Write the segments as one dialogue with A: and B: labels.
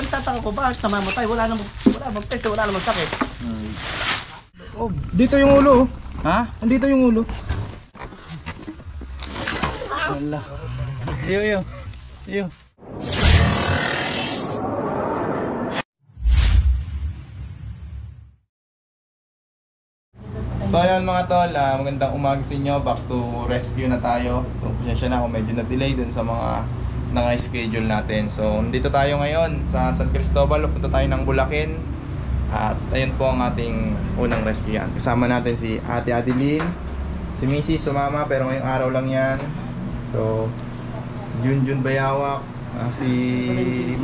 A: nagtataka ko, bakit namamatay? Wala namang test, wala namang sakit.
B: Oh, dito yung ulo. Oh.
A: Ha?
B: Andito yung ulo.
A: Wala. Iyo.
C: So ayun mga tol, magandang umaga sa inyo. Back to rescue na tayo. So pasensya na kung medyo na-delay dun sa mga naka-schedule natin. So nandito tayo ngayon sa San Cristobal. Punta tayo ng Bulacan. At ayun po ang ating unang rescue yan. Kasama natin si Ate Adeline, si Mrs. sumama pero ngayong araw lang yan. So si Junjun Bayawak, si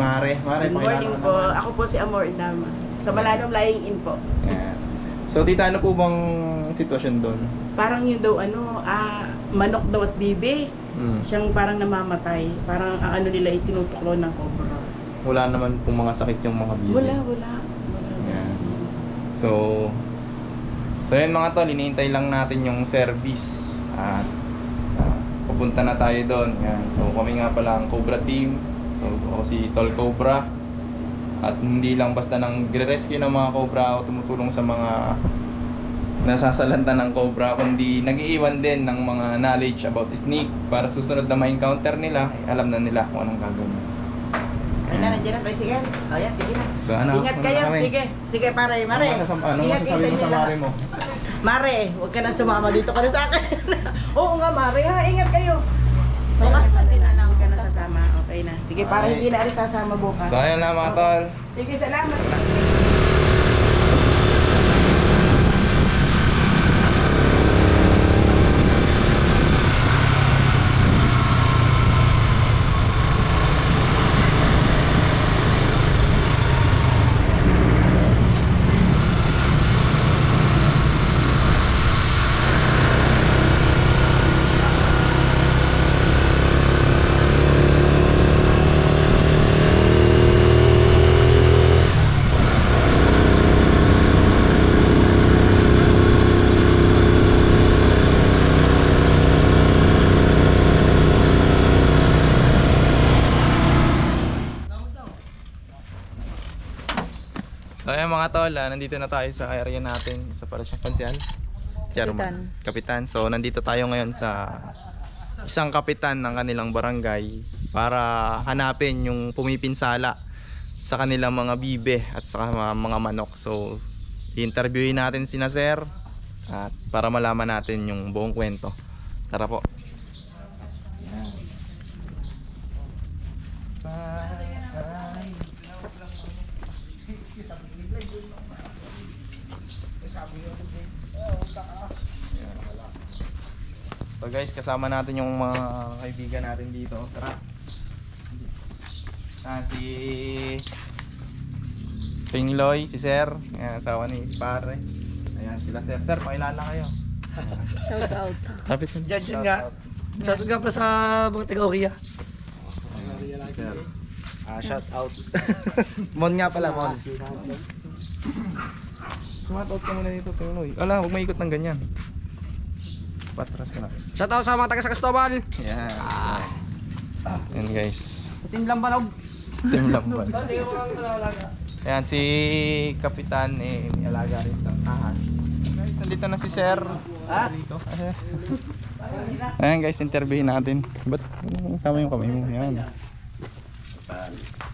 C: Mare.
D: Good morning po. Ako po si Amor Indama. Sa Malanong Lying In po.
C: Yan. So tita, ano po bang sitwasyon doon?
D: Parang yun daw manok daw at bibi. Siyang parang namamatay. Parang ang ano nila itinutuklo ng cobra.
C: Wala naman pong mga sakit yung mga bibi.
D: Wala.
C: Yeah. So yun mga tol, hinihintay lang natin yung service. At pupunta na tayo doon. Yan. So kami nga pala ang Cobra team. So ako si Tol Cobra. At hindi lang basta nang gre-rescue ng mga cobra o tumutulong sa mga nasasalanta ng cobra, kundi nag-iiwan din ng mga knowledge about snake para susunod na ma-encounter nila, alam na nila kung anong gagawin.
D: Ay na, nandiyan na, tricycle. O yan, sige na.
C: So,
D: ingat kayo, sige pare, Mare.
C: Anong masasabi mo sa Mare mo?
D: Mare, huwag ka nang sumama dito ka na sa akin. Oo nga Mare ha, ingat kayo. Bukas pa din alam ka na sasama. Okay na. Sige, para hindi na alis sasama bukas.
C: So ayun na mga tol.
D: Sige, salamat.
C: So ayan mga tol, nandito na tayo sa area natin sa Parasyon Pansian. Kapitan. So nandito tayo ngayon sa isang kapitan ng kanilang barangay para hanapin yung pumipinsala sa kanilang mga bibe at sa mga manok. So i-interviewin natin sina sir at para malaman natin yung buong kwento. Tara po. So guys, kasama natin yung mga kaibigan natin dito. Tara. Si Pingloy, si Sir, ayan, asawa ni Pare. Ayan sila Sir. Sir, pakilala kayo.
D: Shout out.
C: Kapit
A: Diyan nga. Shout out nga pa sa mga taga-Oria.
C: Sir.
B: Shout out. Mon nga pala, Mon.
C: Sumat out ka muna dito, Pingloy. Ala, huwag maikot ng ganyan. Patras ka na.
B: Shout out sa mga taga sa Cristobal.
C: Yan. Yan guys.
B: Team Lambanog.
C: Team Lamban. Ayan si Kapitan may alaga rin ng ahas. Guys, nandito na si Sir. Dito. Ayan guys, interviewin natin. Ba't sama yung kamay mo? Yan.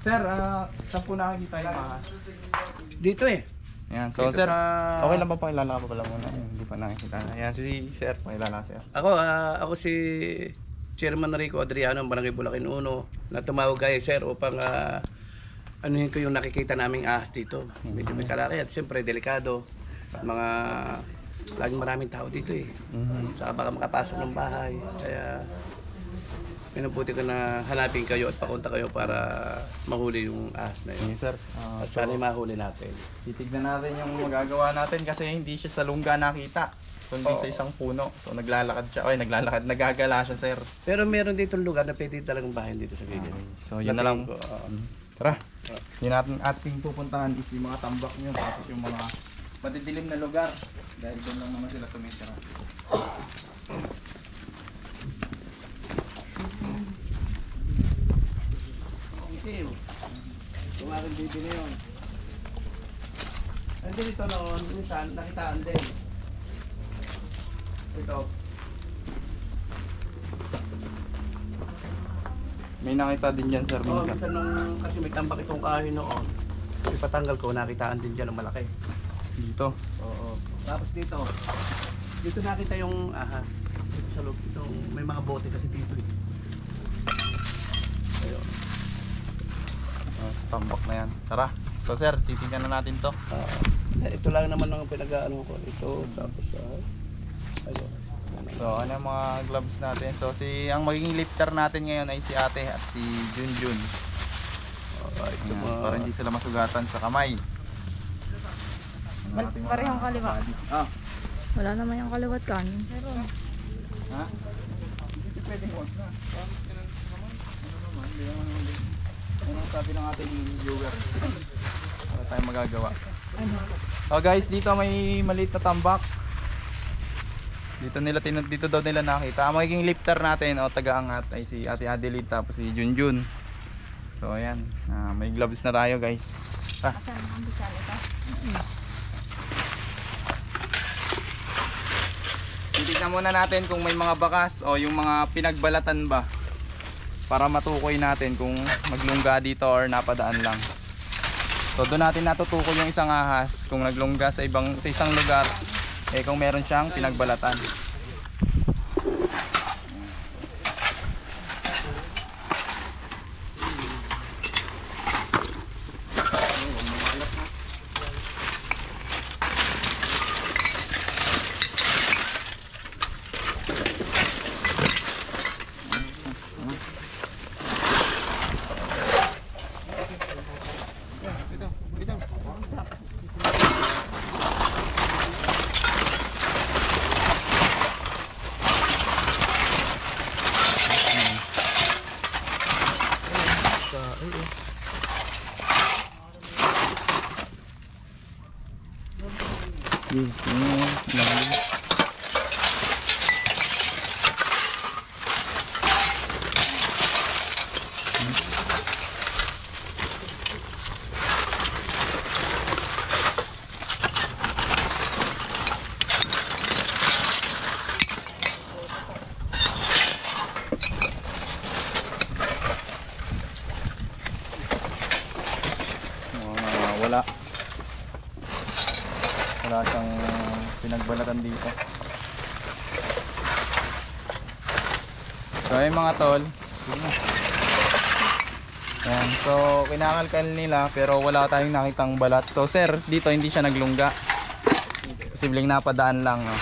C: Sir, saan po nakikita yung ahas?
A: Dito eh.
C: Ayan, so
A: Dito
C: Sir,
A: sa-
C: okay lang ba pakilala ka pa pala muna? Hindi pa nakikita na. Ayan si Sir, pakilala Sir.
A: Ako si Chairman Rico Adriano ng Barangay Bulacan 1 na tumawag kay Sir upang anuhin ko yung nakikita naming ahas dito. Medyo may kalaki at siyempre delikado. Laging maraming tao dito eh. Saka baka makapasok ng bahay. Kaya pinuputi ko na hanapin kayo at pakunta kayo para mahuli yung ahas na yun.
C: Yes, Sir.
A: At sana mahuli natin.
C: Titignan natin yung magagawa natin kasi hindi siya sa lungga nakita, kundi sa isang puno. So naglalakad siya. Ay, nagagala siya, Sir.
A: Pero meron dito lugar na pwede talagang bahay dito sa Gilid.
C: So yun na lang.
A: Ko,
C: Tara. Yun natin ating pupuntahan is yung mga tambak nyo, tapos yung mga madidilim na lugar. Dahil doon lang naman sila tumitira.
A: Yung aking bibi na yun. Hindi dito noon, minsan nakitaan din. Ito.
C: May nakita din dyan, sir,
A: Oo,
C: minsan.
A: minsan nung kasi may tambak itong kahoy noon. Ipatanggal ko, nakitaan din dyan ng malaki.
C: Dito.
A: Oo. Tapos dito. Dito nakita yung ahas. Dito sa loob. Itong, may mga bote kasi dito eh. Ayun.
C: Tambak na yan. Tara. So, sir, titingnan na natin to.
A: Ito lang naman ang pinag-ano ko. Ito, tapos ayun.
C: So, ano yung mga gloves natin? So, ang magiging lifter natin ngayon ay si ate at si Junjun.
A: Alright, ito
C: Ayan,
A: mga...
C: para hindi sila masugatan sa kamay.
E: Parehong kaliwa.
C: Ah,
E: Wala naman yung kaliwat kanin. Pero,
C: ha? Hindi pwedeng huwag na. Ano naman, hindi naman hindi. Ano ang sabi ng ating viewer? Wala tayong magagawa. So guys, dito may maliit na tambak. Dito daw nila nakita. Ang magiging lifter natin o taga-angat ay si Ate Adeline tapos si Junjun. So ayan, may gloves na tayo guys.
E: asan ang bisal ito?
C: Titignan muna natin kung may mga bakas o yung mga pinagbalatan ba para matukoy natin kung maglungga dito or napadaan lang. So doon natin natutukoy yung isang ahas kung naglungga sa isang lugar kung meron siyang pinagbalatan. Wala siyang pinagbalatan dito. So ayun mga tol. Ayan, so kinakalkal nila pero wala tayong nakitang balat. So sir, dito hindi siya naglungga. Posibleng napadaan lang. No?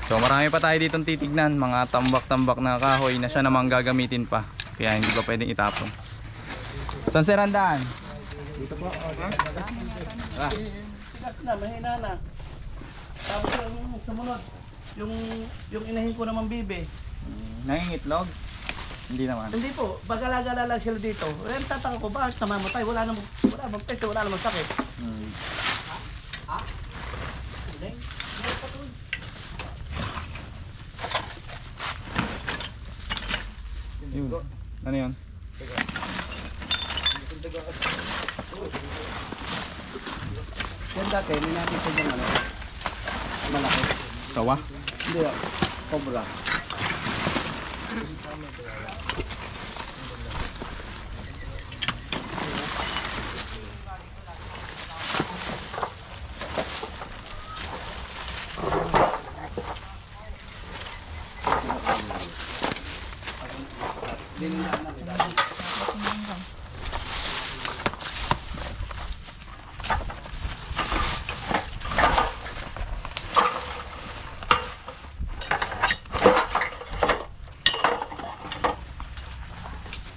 C: So marami pa tayo ditong titignan. Mga tambak-tambak na kahoy na siya namang gagamitin pa. Kaya hindi pa pwedeng itapon. Saan sir ang daan?
A: Dito po. Na, mahina na. Tapos yung sumunod, yung inahin ko naman bibi.
C: Nangingitlog? Hindi naman.
A: Hindi po, pag-alagala lang sila dito. Eh, tataka ko, bakit namamatay? Wala namang test, wala namang sakit.
C: Yun. Ano yun?
A: Yan dati, may nakita yung ano, malaki.
C: Sawa?
A: Hindi, cobra.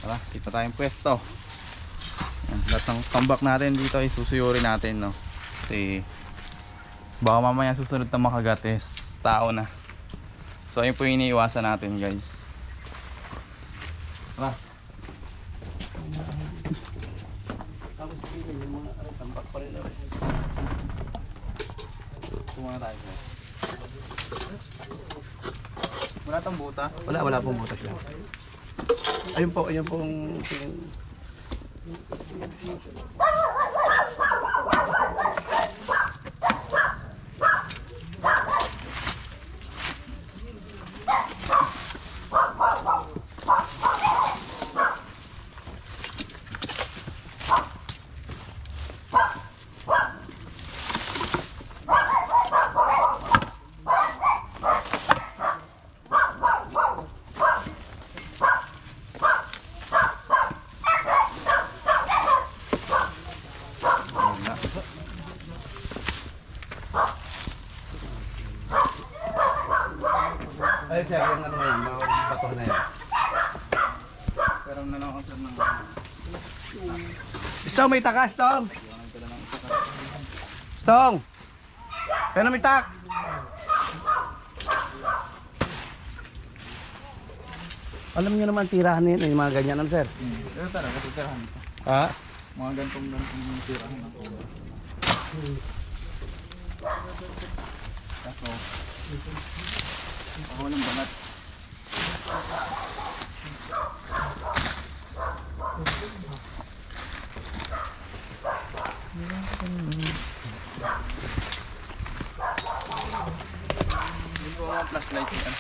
C: Tara, dito tayong pwesto. Yan, lahat ng tambak natin dito ay susuyurin natin, no? Kasi baka mamaya susunod na makagat tao na. So ayun po yung iniiwasan natin, guys. Tara.
A: Tapos yung mga tambak pa rin.
C: Tumuna tayo. Wala tong butas.
A: Wala pong butas yan. Ayun po yung Ay, sir, yung ano ngayon, mga bato na yan.
C: Pero na lang ako sir ng...
A: Stong, may taka, Stong! Stong! Pero may tak! Alam niyo naman tirahan na yun, yung mga ganyan, ano, sir?
C: Pero talaga, titirahan ito.
A: Ha?
C: Mga gantong tirahan ako. Kaso, ako walang balat. Hindi ko mga flashlight yan.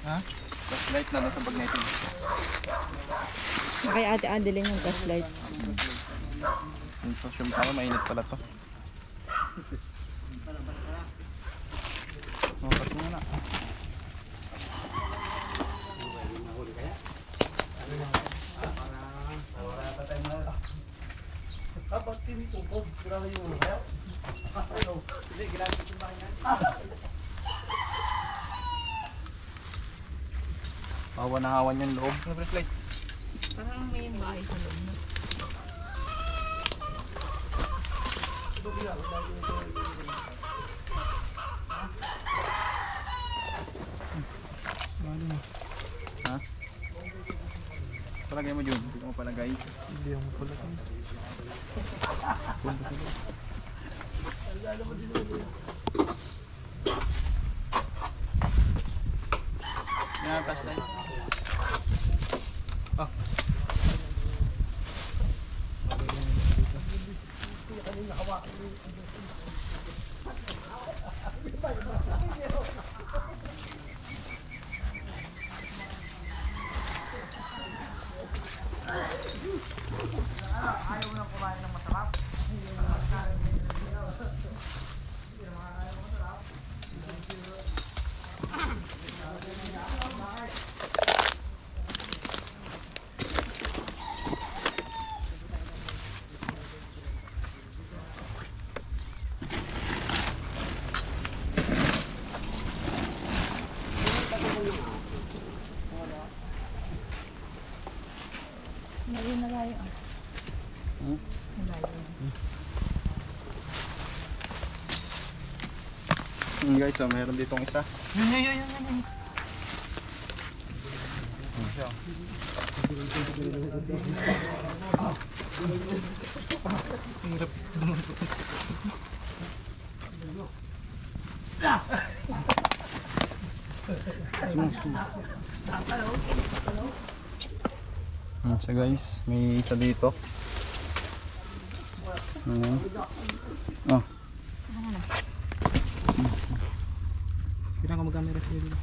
C: Ha? Flashlight na doon sa bag na ito.
D: Kay Ate Adeline yung flashlight.
C: Ito siya tama, mainit pala to. Mapas mo na. Hawa na hawan yung loob. Ano flashlight?
E: Parang may bahay sa loob na.
C: Ha? Palagay mo dyan. Hindi ko mo palagay. Hindi ako palagay. Yan, flashlight. Ah.
E: Malayo na layo ah.
C: Guys, so meron ditong isa. So guys, may isa dito. Oh.
B: Kailangan ko mag-camera sila dito.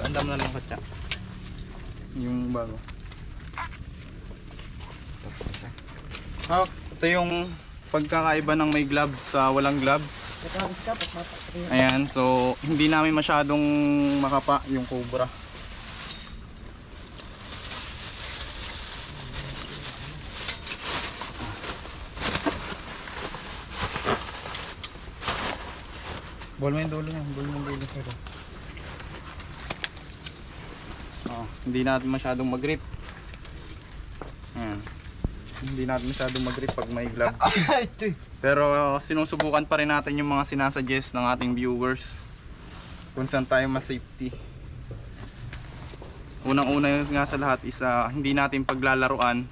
C: Andam na lang katsa. Yung bago. Ito yung pagkakaiba ng may gloves sa walang gloves. Ayan, so hindi namin masyadong makapa yung cobra. Ball mo yung dulo niya, ball mo yung dulo sir. Hindi natin masyadong mag-grip. Ayan. Hindi natin masyadong mag-grip pag may glove. Pero sinusubukan pa rin natin yung mga sinasuggest ng ating viewers kung saan tayo mas safety. Unang-una nga sa lahat is hindi natin paglalaruan.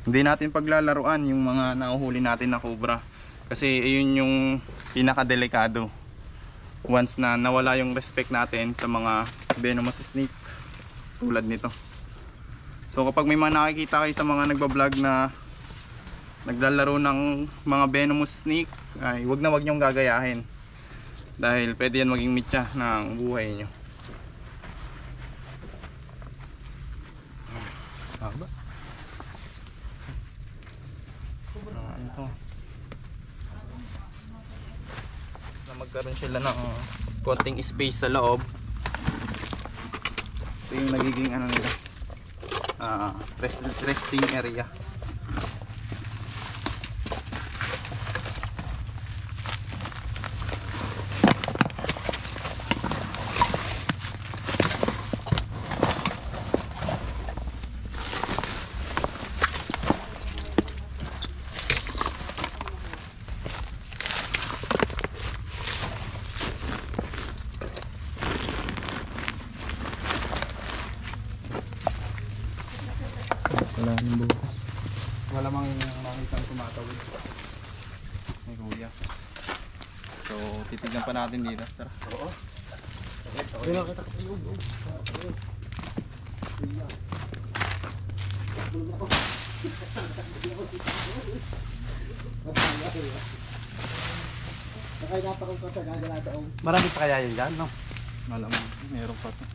C: Hindi natin paglalaruan yung mga nahuhuli natin na cobra. Kasi ayun yung pinakadelikado. once na nawala yung respect natin sa mga venomous snake tulad nito. So kapag may mga nakikita kayo sa mga nagbablog na naglalaro ng mga venomous snake, ay wag nyong gagayahin dahil pwede yan maging mitya ng buhay nyo. Haba. Ano to? Na magkaroon sila ng konting space sa loob. Ito yung nagiging ano nila, resting area. Wala nang bukas. Wala mang makitang tumatawid. May kuya. So, titignan pa natin dito. Tara. Oo.
B: Hindi na kita kapiyog. Nakailapan ko sa gagalata.
A: Marami pa kaya yan dyan, no?
C: Malamang meron pa to.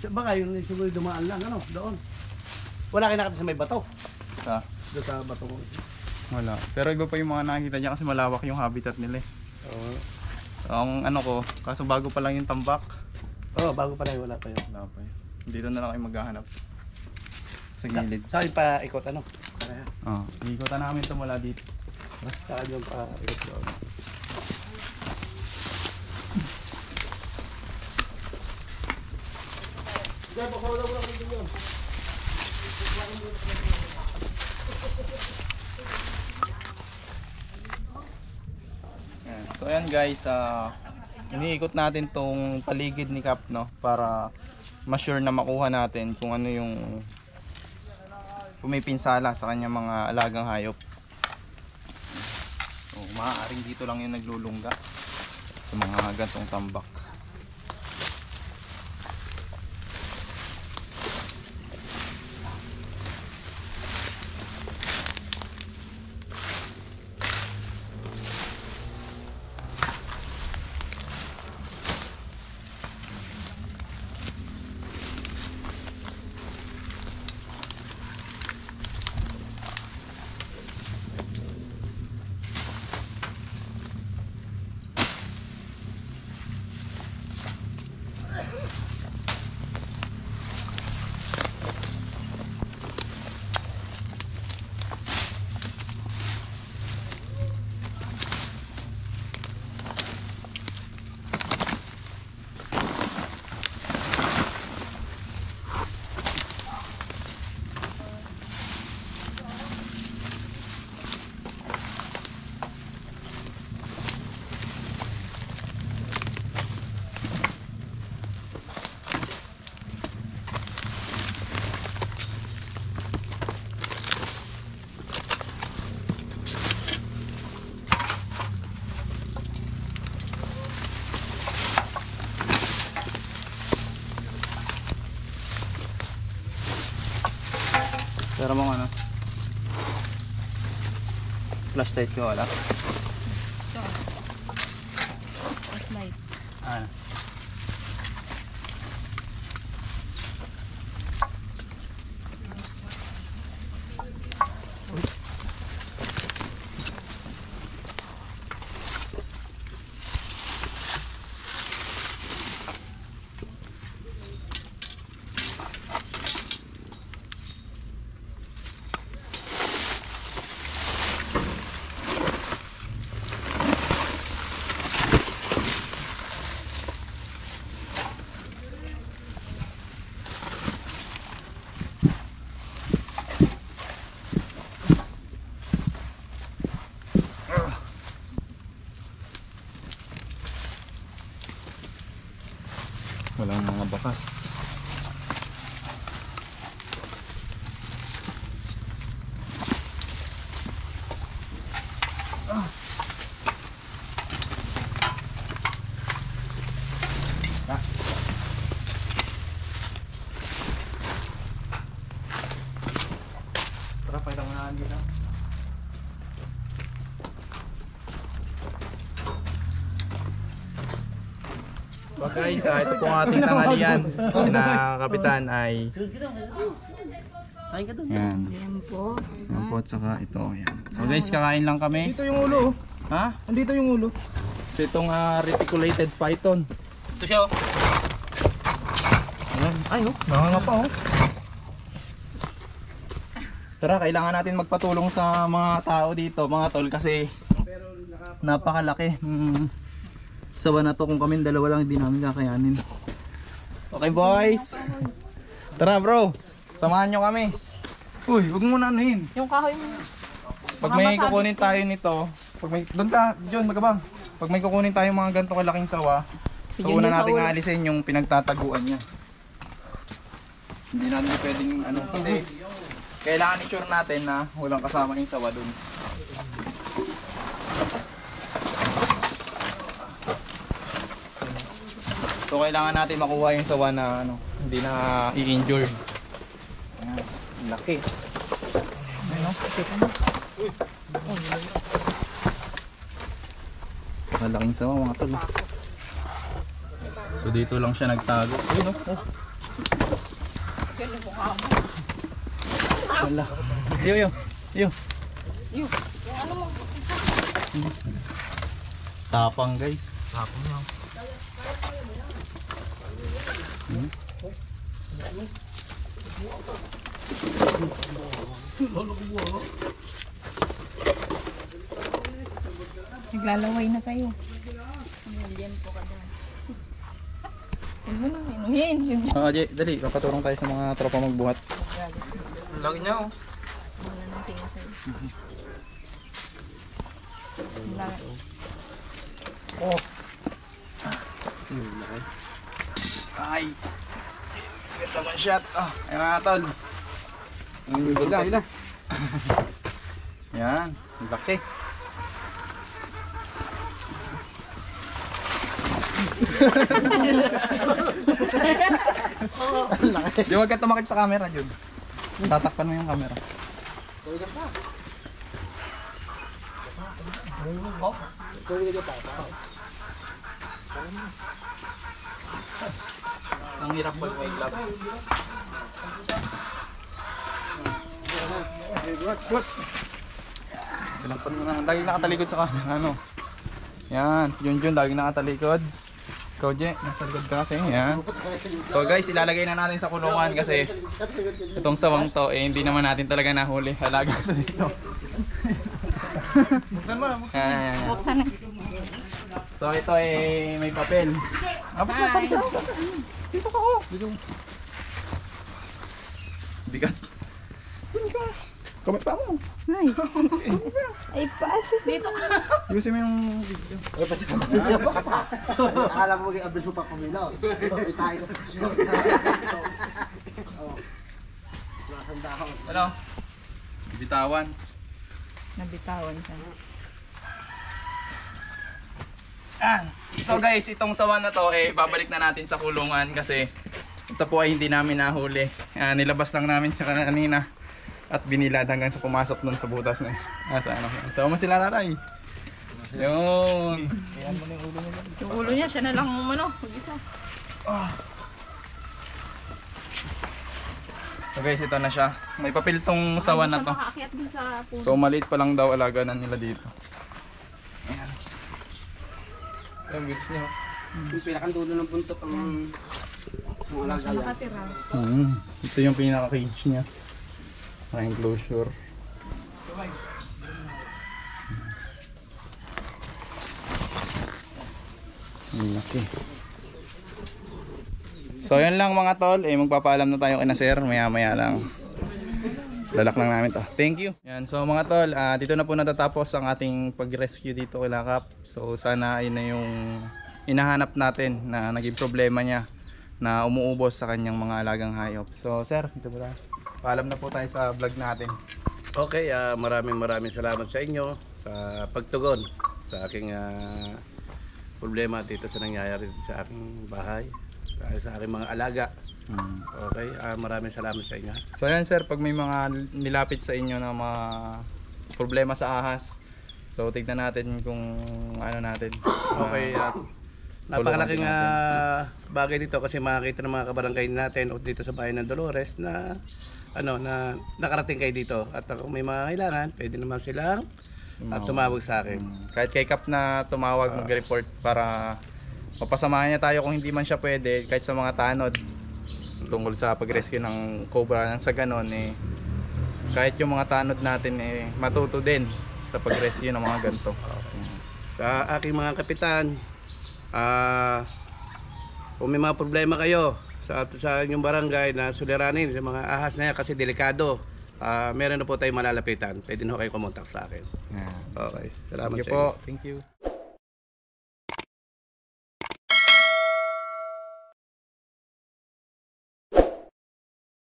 A: Baka yung siguro dumaan lang, ano, doon. Wala kayo nakita sa may bato.
C: Sa?
A: Doon sa bato mo.
C: Wala. Pero iba pa yung mga nakikita niya kasi malawak yung habitat nila eh.
A: Oo.
C: Ang ano ko, kaso bago pa lang yung tambak.
A: Oo, bago pa lang, wala pa yun.
C: Wala pa yun. Dito na lang kayo maghahanap. Sa gilid.
A: Saan pa ikot, ano? Kaya,
C: Iikutan namin ito mula dito.
A: saan yung pa ikot doon.
C: Ayan. So ayan guys, iniikot natin tong paligid ni Cap, no, para ma-sure na makuha natin kung ano yung pumipinsala sa kanyang mga alagang hayop. So maaaring dito lang yung naglulungga sa mga gantong tambak. Pero mong ano? Flashlight ko wala?
E: Ito. Flashlight.
C: Ano? Walang mga bakas. So guys, ito po ang ating tanghalian na kapitan ay yan.
E: Ayan po.
C: Yan po at saka ito. Yan. So guys, kakain lang kami.
B: Dito yung ulo.
C: Ha?
B: Andito yung ulo.
C: So itong reticulated python.
B: Ito siya oh.
C: Ayan. Ay oh, nakanga pa oh. Tara, kailangan natin magpatulong sa mga tao dito, mga tol, kasi napakalaki. Sawa na to, kung kami dalawa lang hindi namin kakayanin. Okay boys. Tara bro, samahan nyo kami. Uy, huwag mo na anuhin.
E: Yung kahoy mo.
C: Pag may kukunin tayo nito, pag may, doon ka, John, magabang. Pag may kukunin tayo mga ganito kalaking sawa, so una natin aalisin yung pinagtataguan niya. Hindi natin pwedeng ano, kasi kailangan i-sure natin na walang kasama yung sawa doon. So kailangan natin makuha yung sawa na ano, hindi na i-injure. Ayan, laki. Ayun, malaking sawa mga tol. So dito lang siya nagtago. Ayun oh. Wala. Yo. Tapang guys. Tapang lang.
E: Naglalaway na sa'yo. Diyan po ka doon. Huwag mo nang inuhin.
C: Jay, dali, papaturong tayo sa mga tropa magbuhat. Lagi niya oh.
E: Wala nang tingin sa'yo. Wala.
C: Oh. Ay. Ito man shot. Ah, ayun mga tol. Hila. Yan, laki. Di wag ka tumakip sa camera, Jud. Tatakpan mo yung camera. Ang hirap pag may gloves. Tinakpan mo na. Lagi nakatalikod sa camera, ano? Yan, si Junjun lagi nakatalikod. Ikaw, Je, nasa likod ka kasi. Yan. So guys, ilalagay na natin sa kulungan kasi itong sawang to, eh hindi naman natin talaga nahuli. Halaga na dito. Yan.
E: Buksan na.
C: So ito eh may papel.
E: Hi.
C: Dito ka oh. Dito. Bigat. Comment pa mo.
E: Hi. Ay, paalis dito ka.
C: Ayusin mo yung video.
B: Alam mo yung abis mo pa kumilaw. Itay ko.
C: Ano? Bitawan.
E: Nabitawan siya.
C: So guys, itong sawan na to eh babalik na natin sa kulungan kasi ito po ay hindi namin nahuli. Nilabas lang namin kanina at binilad hanggang sa pumasok dun sa butas na. Sa ano. Sama mo sila tatay. Yun.
E: Yung ulo niya, siya na lang umano. Mag-isa.
C: So guys, ito na siya. May papel tong sawan na to.
E: Makaakyat dun sa puno.
C: So maliit pa lang daw alaga na nila dito. Ayan. Ayan, bilis niya.
A: Yung pinakandulo ng buntot ang alaga
E: Siya nakatira.
C: Ito yung pinaka-cage niya. Enclosure. Laki. So yun lang mga tol, magpapaalam na tayo kina sir, maya maya lang. Lalak lang namin to. Thank you. Yan, so mga tol, dito na po natatapos ang ating pag-rescue dito kay Lakap. So sana ay na yung hinahanap natin na naging problema niya na umuubos sa kanyang mga alagang hayop. So sir, dito ba tayo? Paalam na po tayo sa vlog natin.
A: Okay, maraming salamat sa inyo sa pagtugon sa aking problema dito sa nangyayari dito sa aking bahay, sa aking mga alaga. Okay, maraming salamat sa inyo.
C: So yan sir, pag may mga nilapit sa inyo na mga problema sa ahas, so tignan natin kung ano natin.
A: Okay, napakalaking
C: tulungan din
A: bagay dito kasi makakita ng mga kabarangay natin o dito sa bayan ng Dolores na na nakarating kayo dito at kung may mga kailangan, pwede naman silang tumawag sa akin.
C: Kahit kay Kap na tumawag mag-report para mapasamahan niya tayo kung hindi man siya pwede, kahit sa mga tanod tungkol sa pag-rescue ng cobra nang sa ganon kahit yung mga tanod natin matuto din sa pag-rescue ng mga ganito.
A: Sa aking mga kapitan, kung may mga problema kayo sa inyong barangay na suliranin sa mga ahas na yan kasi delikado, meron na po tayong malalapitan. Pwede na kayo kumontak sa akin.
C: Yeah.
A: Okay. Salamat
C: Thank you
A: sa inyo.
C: po. Thank you.